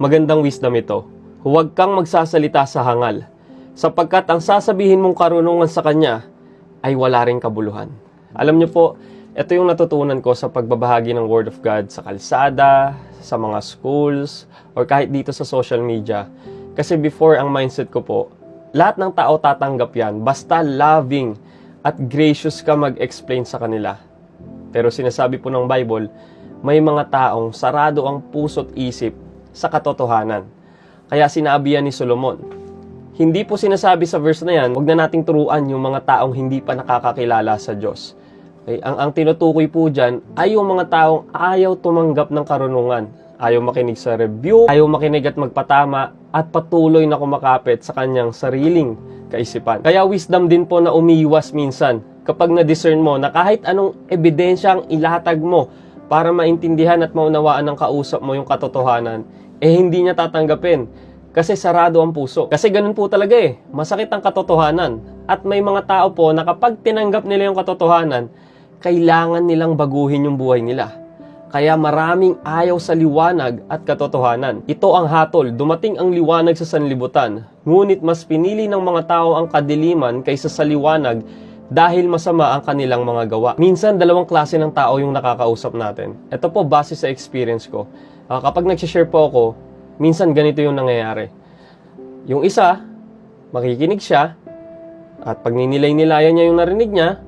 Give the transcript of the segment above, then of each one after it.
Magandang wisdom ito. Huwag kang magsasalita sa hangal, sapagkat ang sasabihin mong karunungan sa kanya ay wala ring kabuluhan. Alam niyo po, ito yung natutunan ko sa pagbabahagi ng Word of God sa kalsada, sa mga schools, or kahit dito sa social media. Kasi before, ang mindset ko po, lahat ng tao tatanggap yan, basta loving at gracious ka mag-explain sa kanila. Pero sinasabi po ng Bible, may mga taong sarado ang puso't isip sa katotohanan. Kaya sinabi yan ni Solomon. Hindi po sinasabi sa verse na yan, huwag na nating turuan yung mga taong hindi pa nakakakilala sa Diyos. Okay? Ang tinutukoy po dyan ay yung mga taong ayaw tumanggap ng karunungan. Ayaw makinig sa review, ayaw makinig at magpatama, at patuloy na kumakapit sa kanyang sariling kaisipan. Kaya wisdom din po na umiiwas minsan kapag na-discern mo na kahit anong ebidensya ang ilatag mo para maintindihan at maunawaan ng kausap mo yung katotohanan, hindi niya tatanggapin. Kasi sarado ang puso. Kasi ganun po talaga masakit ang katotohanan. At may mga tao po na kapag tinanggap nila yung katotohanan, kailangan nilang baguhin yung buhay nila. Kaya maraming ayaw sa liwanag at katotohanan. Ito ang hatol, dumating ang liwanag sa sanlibutan. Ngunit mas pinili ng mga tao ang kadiliman kaysa sa liwanag dahil masama ang kanilang mga gawa. Minsan, dalawang klase ng tao yung nakakausap natin. Ito po, base sa experience ko. Kapag nag-share po ako, minsan ganito yung nangyayari. Yung isa, makikinig siya, at pag ninilay-nilayan niya yung narinig niya,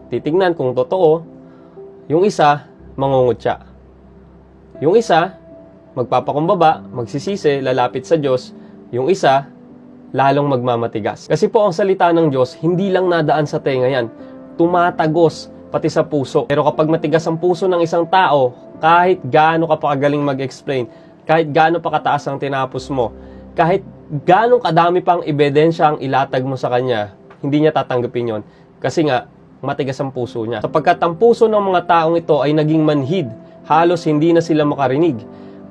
titignan kung totoo. Yung isa, mangungut siya. Yung isa, magpapakumbaba, magsisisi, lalapit sa Diyos. Yung isa, lalong magmamatigas. Kasi po ang salita ng Diyos, hindi lang nadaan sa tenga yan. Tumatagos pati sa puso. Pero kapag matigas ang puso ng isang tao, kahit gaano ka pa kagaling mag-explain, kahit gaano pa kataas ang tinapos mo, kahit gaano kadami pang ebidensya ang ilatag mo sa kanya, hindi niya tatanggapin yon. Kasi nga, matigas ang puso niya. Sapagkat ang puso ng mga taong ito ay naging manhid, halos hindi na sila makarinig,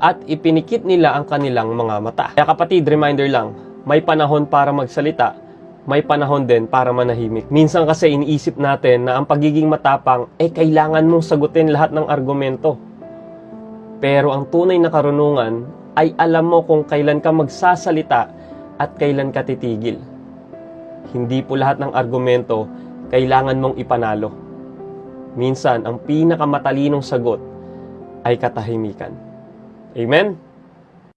at ipinikit nila ang kanilang mga mata. Kaya kapatid, reminder lang, may panahon para magsalita, may panahon din para manahimik. Minsan kasi iniisip natin na ang pagiging matapang, kailangan mong sagutin lahat ng argumento. Pero ang tunay na karunungan ay alam mo kung kailan ka magsasalita at kailan ka titigil. Hindi po lahat ng argumento kailangan mong ipanalo. Minsan, ang pinakamatalinong sagot ay katahimikan. Amen?